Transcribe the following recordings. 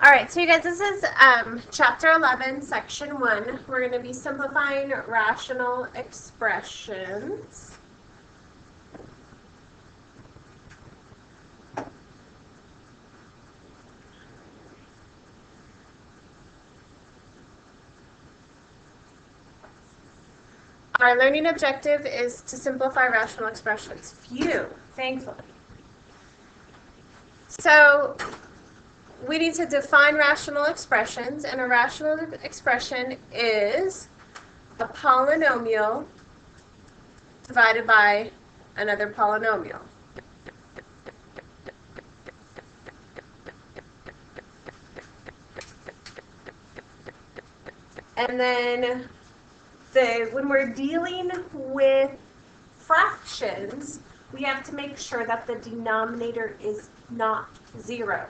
All right, so you guys, this is chapter 11, section 1. We're going to be simplifying rational expressions. Our learning objective is to simplify rational expressions. Phew, thankfully. So we need to define rational expressions, and a rational expression is a polynomial divided by another polynomial. And then when we're dealing with fractions, we have to make sure that the denominator is not 0.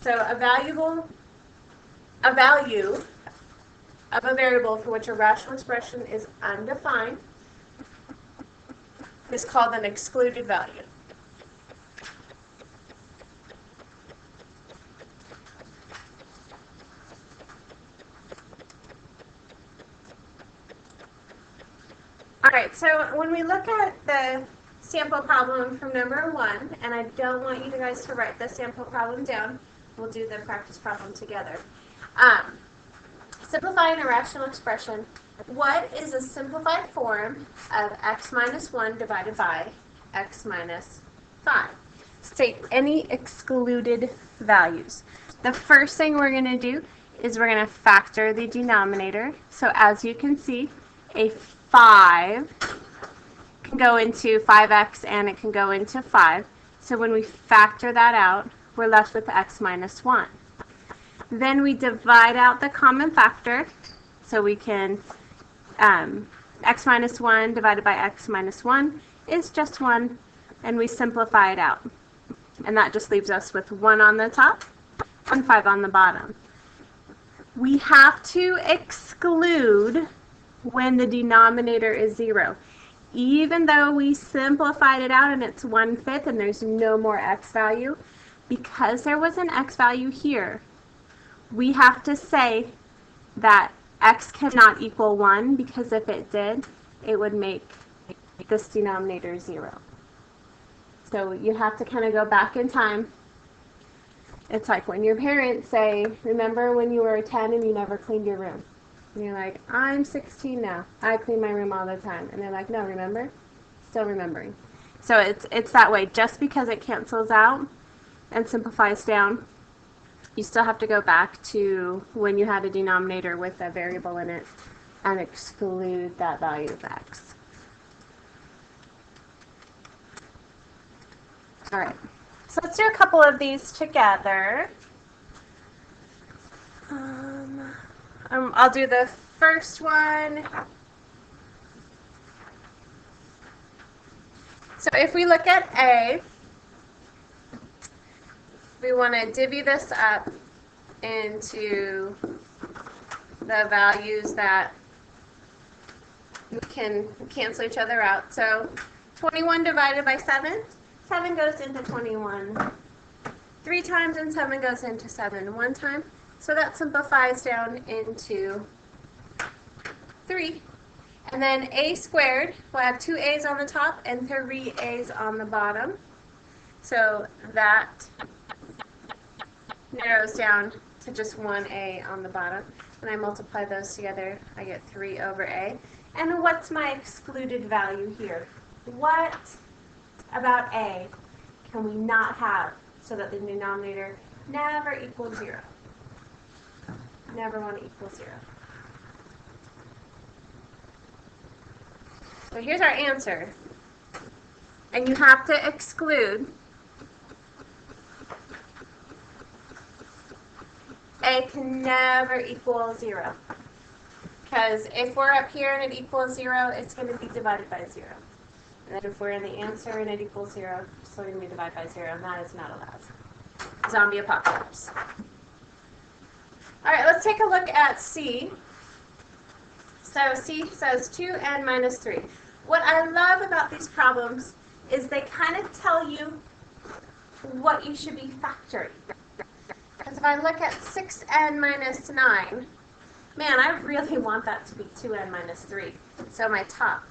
So a value of a variable for which a rational expression is undefined is called an excluded value. All right, so when we look at the sample problem from number 1, and I don't want you guys to write the sample problem down, we'll do the practice problem together. Simplifying a rational expression, what is a simplified form of x minus 1 divided by x minus 5? State any excluded values. The first thing we're going to do is we're going to factor the denominator. So as you can see, a 5 can go into 5x and it can go into 5. So when we factor that out, we're left with x minus 1. Then we divide out the common factor. So we can, x minus 1 divided by x minus 1 is just 1, and we simplify it out. And that just leaves us with 1 on the top and 5 on the bottom. We have to exclude when the denominator is 0. Even though we simplified it out and it's 1/5 and there's no more x value, because there was an x value here, we have to say that x cannot equal 1, because if it did, it would make this denominator 0. So you have to kind of go back in time. It's like when your parents say, remember when you were 10 and you never cleaned your room? And you're like, I'm 16 now. I clean my room all the time. And they're like, no, remember? Still remembering. So it's that way. Just because it cancels out and simplifies down, you still have to go back to when you had a denominator with a variable in it and exclude that value of x. All right. So let's do a couple of these together. I'll do the first one. So if we look at A, we want to divvy this up into the values that we can cancel each other out. So 21 divided by 7, 7 goes into 21. 3 times and 7 goes into 7 one time. So that simplifies down into 3. And then a squared, we'll have 2 a's on the top and 3 a's on the bottom. So that narrows down to just 1 a on the bottom. When I multiply those together, I get 3 over a. And what's my excluded value here? What about a can we not have so that the denominator never equals 0? Never want to equal 0. So here's our answer. And you have to exclude a can never equal 0. Because if we're up here and it equals 0, it's going to be divided by 0. And then if we're in the answer and it equals 0, it's still going to be divided by 0, and that is not allowed. Zombie apocalypse. All right, let's take a look at C. So C says 2n minus 3. What I love about these problems is they kind of tell you what you should be factoring. Because if I look at 6n minus 9, man, I really want that to be 2n minus 3. So my top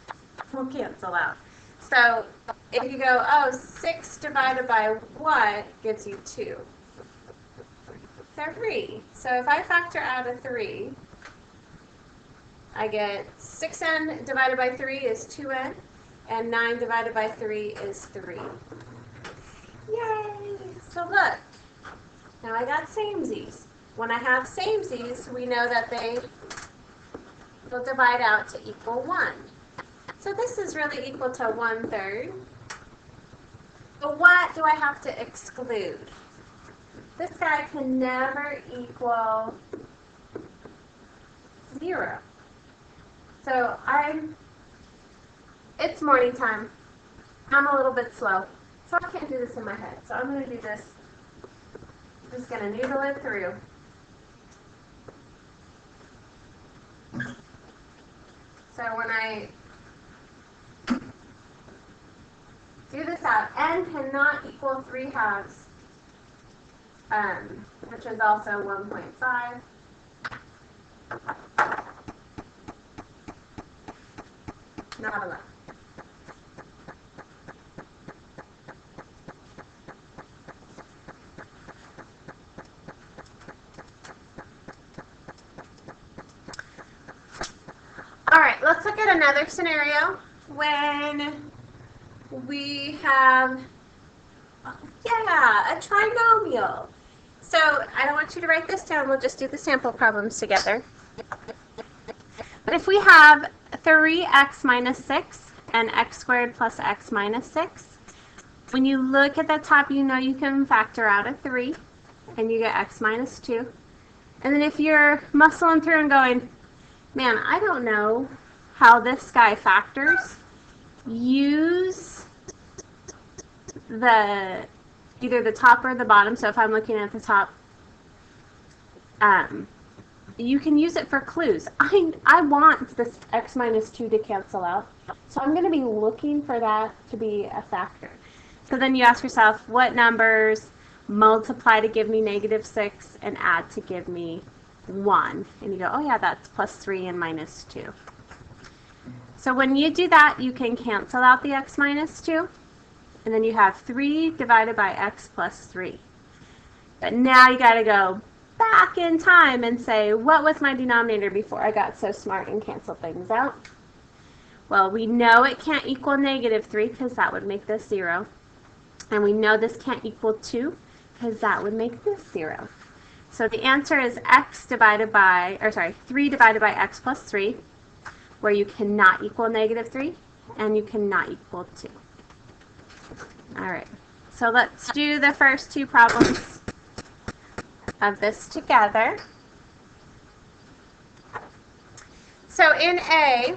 will cancel out. So if you go, oh, 6 divided by what gives you 2? 3. So if I factor out a 3, I get 6n divided by 3 is 2n, and 9 divided by 3 is 3. Yay! So look, now I got samesies. When I have samesies, we know that they will divide out to equal 1. So this is really equal to 1/3. But what do I have to exclude? This guy can never equal 0. So it's morning time. I'm a little bit slow, so I can't do this in my head. So I'm going to do this. I'm just going to noodle it through. So when I do this out, n cannot equal 3/2, which is also 1.5. Not allowed. All right, let's look at another scenario when we have, a trinomial. So I don't want you to write this down. We'll just do the sample problems together. But if we have 3x minus 6 and x squared plus x minus 6, when you look at the top, you know you can factor out a 3, and you get x minus 2. And then if you're muscling through and going, man, I don't know how this guy factors, use either the top or the bottom. So if I'm looking at the top, you can use it for clues. I want this x minus 2 to cancel out, so I'm going to be looking for that to be a factor. So then you ask yourself, what numbers multiply to give me -6 and add to give me 1? And you go, oh yeah, that's +3 and -2. So when you do that, you can cancel out the x minus 2, and then you have 3 divided by x plus 3. But now you got to go back in time and say, what was my denominator before I got so smart and canceled things out? Well, we know it can't equal -3 because that would make this 0. And we know this can't equal 2 because that would make this 0. So the answer is 3 divided by x plus 3, where you cannot equal -3 and you cannot equal 2. All right, so let's do the first two problems of this together. So in A,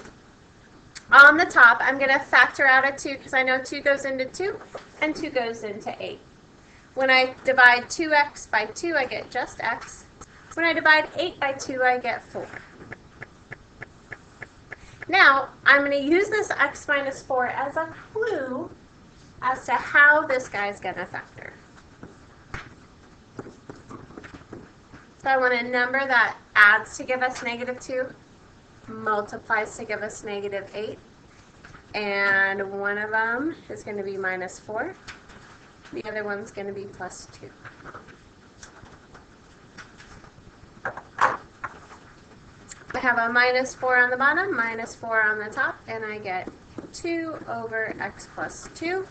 on the top, I'm going to factor out a 2 because I know 2 goes into 2 and 2 goes into 8. When I divide 2x by 2, I get just x. When I divide 8 by 2, I get 4. Now, I'm going to use this x minus 4 as a clue as to how this guy's going to factor. So I want a number that adds to give us -2, multiplies to give us -8, and one of them is going to be -4. The other one's going to be +2. I have a -4 on the bottom, -4 on the top, and I get 2 over x plus 2.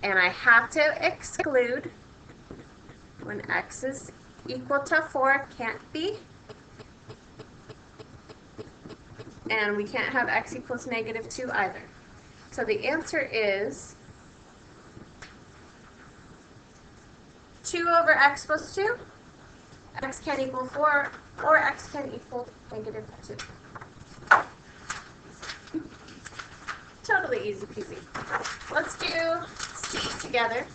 And I have to exclude when x is equal to 4, can't be. And we can't have x equals -2 either. So the answer is 2 over x plus 2. X can equal 4, or x can equal -2. Totally easy peasy. Let's do C together.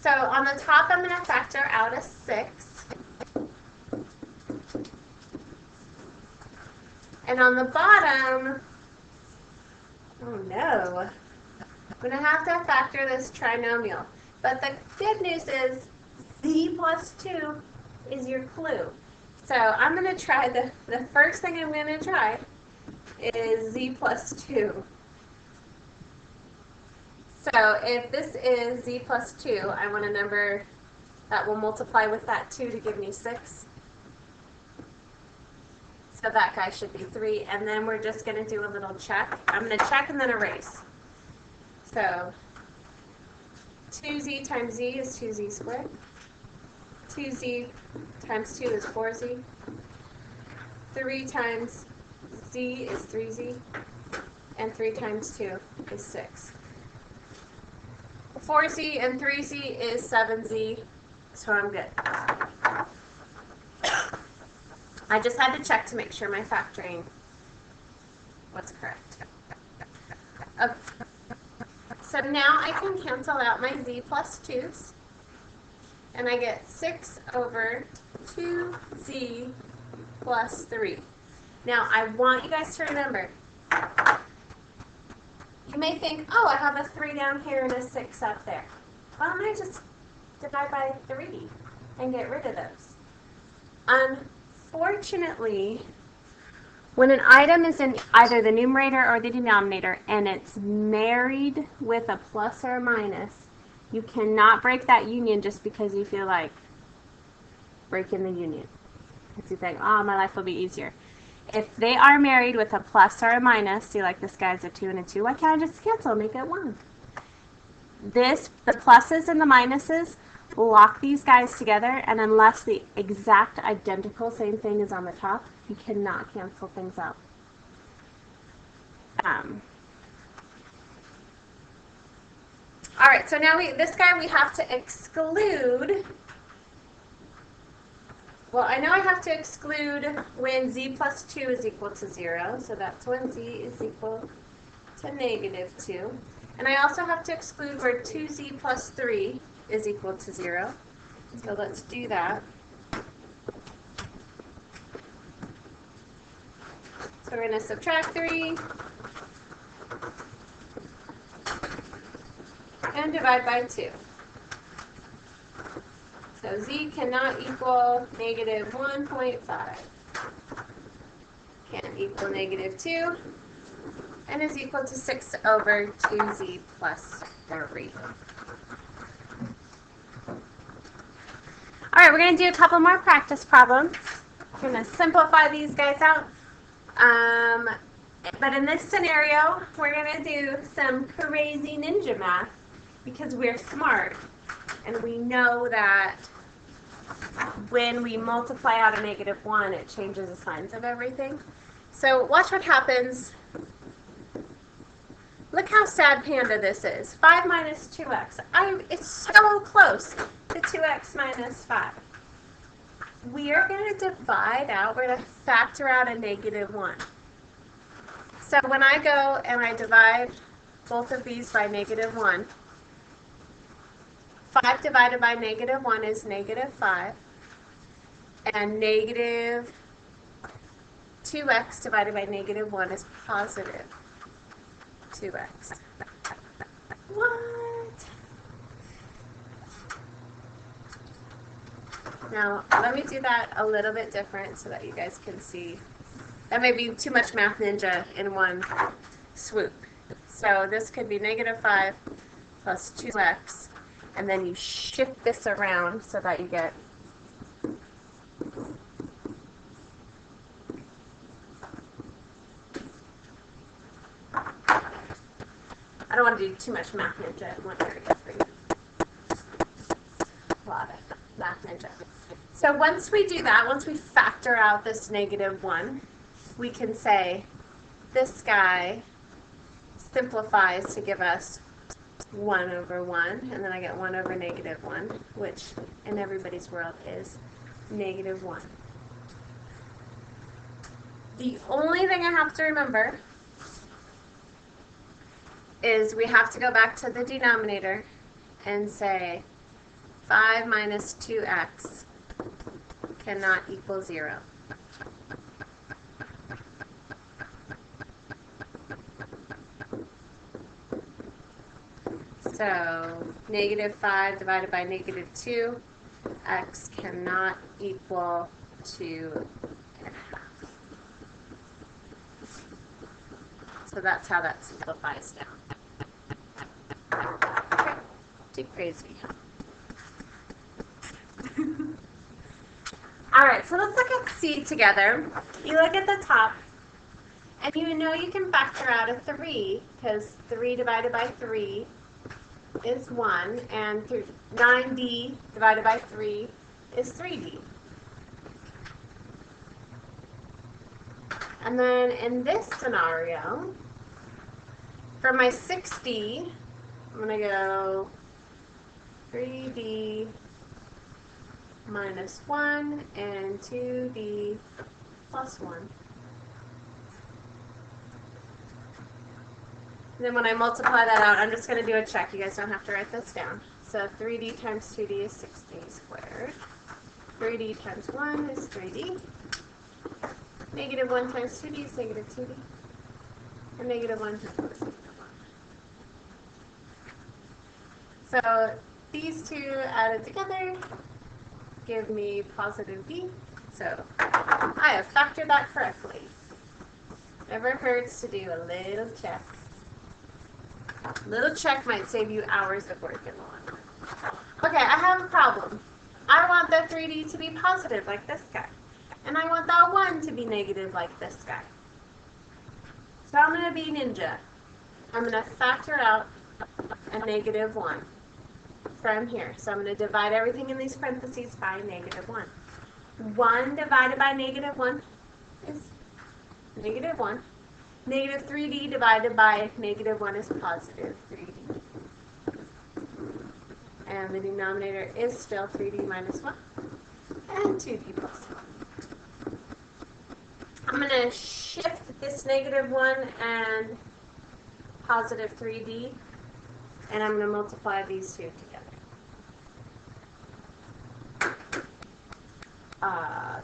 So on the top, I'm going to factor out a 6. And on the bottom, oh no, I'm going to have to factor this trinomial. But the good news is Z plus 2 is your clue. So I'm going to try, the first thing I'm going to try is Z plus 2. So if this is Z plus 2, I want a number that will multiply with that 2 to give me 6. So that guy should be 3. And then we're just going to do a little check. I'm going to check and then erase. So 2Z times Z is 2Z squared. 2Z times 2 is 4Z. 3 times Z is 3Z. And 3 times 2 is 6. 4Z and 3Z is 7Z, so I'm good. I just had to check to make sure my factoring was correct. Okay. So now I can cancel out my Z plus 2's, and I get 6 over 2Z plus 3. Now I want you guys to remember, you may think, oh, I have a 3 down here and a 6 up there. Why don't I just divide by 3 and get rid of those? Unfortunately, when an item is in either the numerator or the denominator and it's married with a plus or a minus, you cannot break that union just because you feel like breaking the union. Because you think, oh, my life will be easier. If they are married with a plus or a minus, see, like this guy's a 2 and a 2, why can't I just cancel, make it 1? The pluses and the minuses lock these guys together, and unless the exact identical same thing is on the top, you cannot cancel things out. All right, so now this guy we have to exclude. Well, I know I have to exclude when Z plus 2 is equal to 0, so that's when Z is equal to negative 2. And I also have to exclude where 2Z plus 3 is equal to 0. So let's do that. So we're going to subtract 3 and divide by 2. So Z cannot equal negative 1.5. Can't equal negative 2. And is equal to 6 over 2Z plus 3. All right, we're going to do a couple more practice problems. We're going to simplify these guys out. But in this scenario, we're going to do some crazy ninja math because we're smart. And we know that when we multiply out a negative 1, it changes the signs of everything. So watch what happens. Look how sad Panda this is. 5 minus 2x. It's so close to 2x minus 5. We are going to divide out. We're going to factor out a negative 1. So when I go and I divide both of these by negative 1, 5 divided by negative 1 is negative 5. And negative 2x divided by negative 1 is positive 2x. What? Now, let me do that a little bit different so that you guys can see. That may be too much Math Ninja in one swoop. So this could be negative 5 plus 2x. And then you shift this around so that you get I don't want to do too much Math Ninja in one area for you. A lot of Math Ninja. So once we do that, once we factor out this negative 1, we can say this guy simplifies to give us 1 over 1, and then I get 1 over negative 1, which in everybody's world is negative 1. The only thing I have to remember is we have to go back to the denominator and say 5 minus 2x cannot equal 0. So negative 5 divided by negative 2 x cannot equal 2 1/2. So that's how that simplifies down. Okay. Too crazy, huh? All right, so let's look at C together. You look at the top, and you know you can factor out a 3, because 3 divided by 3 is 1, and 9D divided by 3 is 3D. And then in this scenario, for my 6D, I'm going to go 3D minus 1 and 2D plus 1. And then when I multiply that out, I'm just going to do a check. You guys don't have to write this down. So 3D times 2D is 6D squared. 3D times 1 is 3D. Negative 1 times 2D is negative 2D. And negative 1 times 1 is negative 1. So these two added together give me positive D. So I have factored that correctly. Never hurts to do a little check. A little check might save you hours of work in the long run. Okay, I have a problem. I want the 3D to be positive like this guy. And I want that 1 to be negative like this guy. So I'm going to be ninja. I'm going to factor out a negative 1 from here. So I'm going to divide everything in these parentheses by negative 1. 1 divided by negative 1 is negative 1. Negative 3D divided by negative 1 is positive 3D. And the denominator is still 3D minus 1 and 2D plus 1. I'm going to shift this negative 1 and positive 3D, and I'm going to multiply these two together.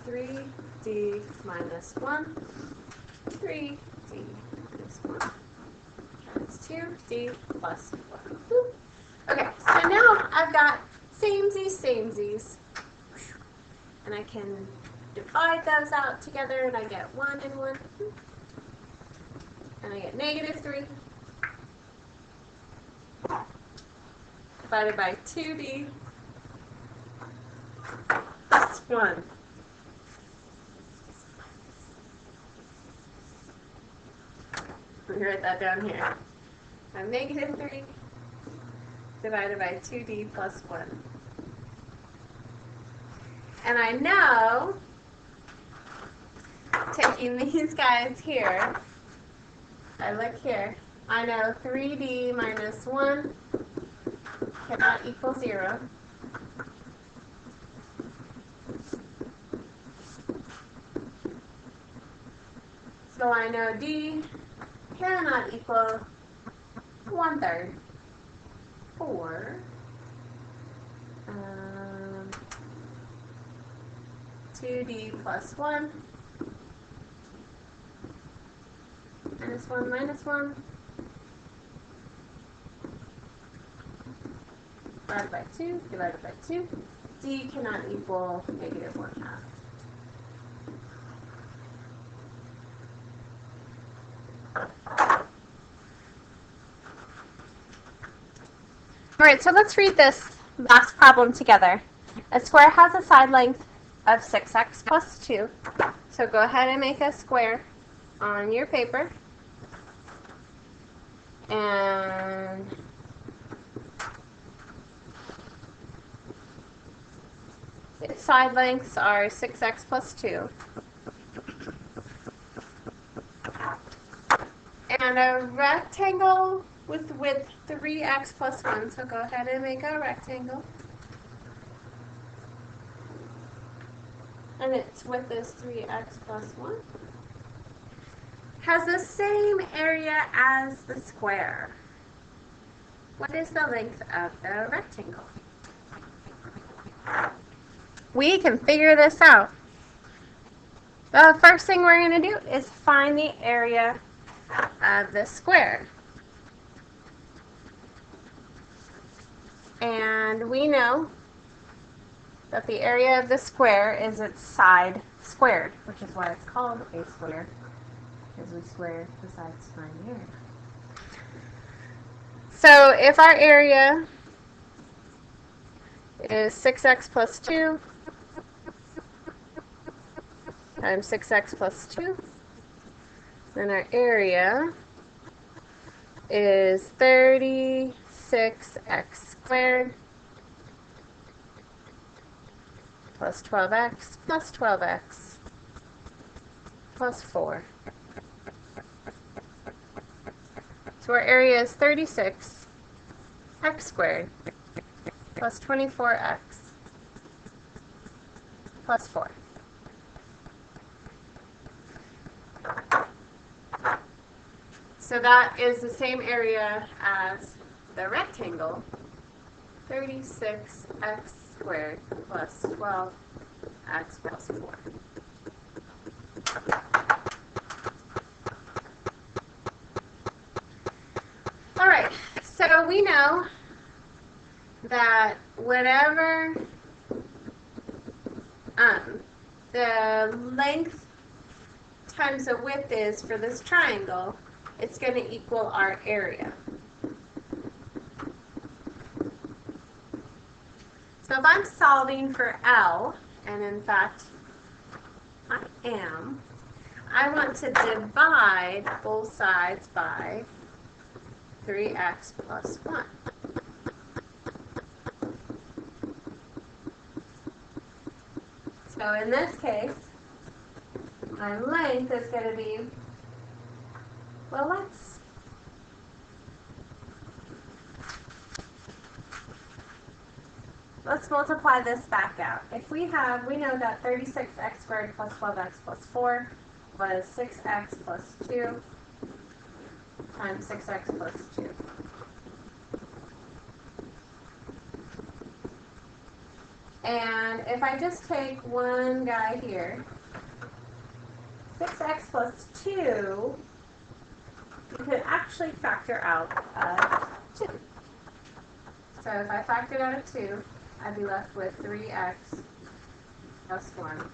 3D minus 1, 3D minus 1, times 2D plus 1. Woo. Okay, so now I've got samesies, and I can divide those out together, and I get 1 and 1, and I get negative 3 divided by 2D plus 1. Let me write that down here. I'm negative 3 divided by 2D plus 1. And I know, taking these guys here, I look here, I know 3D minus 1 cannot equal 0. So I know D cannot equal 1/3. Or 2D plus 1 minus 1 minus 1 divided by 2 divided by 2. D cannot equal negative 1/2. All right, so let's read this last problem together. A square has a side length of 6x plus 2. So go ahead and make a square on your paper. And its side lengths are 6x plus 2. And a rectangle with width 3x plus 1. So go ahead and make a rectangle. And its width is 3x plus 1. Has the same area as the square. What is the length of the rectangle? We can figure this out. The first thing we're going to do is find the area of the square. And we know that the area of the square is its side squared, which is why it's called a square, because we square the sides to find the area. So if our area is 6x plus 2 times 6x plus 2, then our area is 36x squared plus 12x plus 12x plus 4. So our area is 36x squared plus 24x plus 4. So that is the same area as the rectangle, 36x squared plus 12x plus 4. All right, so we know that whatever the length times the width is for this triangle, it's going to equal our area. So if I'm solving for L, and in fact I am, I want to divide both sides by 3x plus 1. So in this case, my length is going to be, well, let's multiply this back out. If we know that 36x squared plus 12x plus 4 was 6x plus 2 times 6x plus 2. And if I just take one guy here, 6x plus 2, you could actually factor out of 2. So if I factored out of 2, I'd be left with 3x plus 1.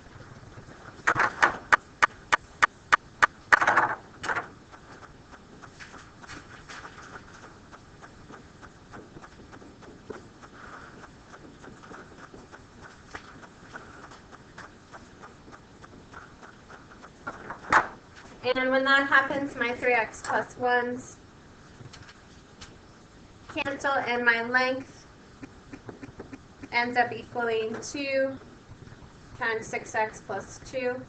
And when that happens, my 3x plus 1s cancel, and my length ends up equaling 2 times 6x plus 2,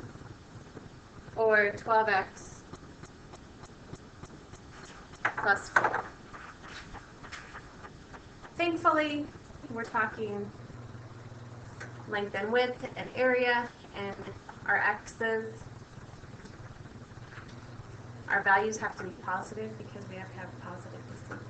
or 12x plus 4. Thankfully, we're talking length and width and area, and our x's, our values have to be positive because we have to have a positive distance.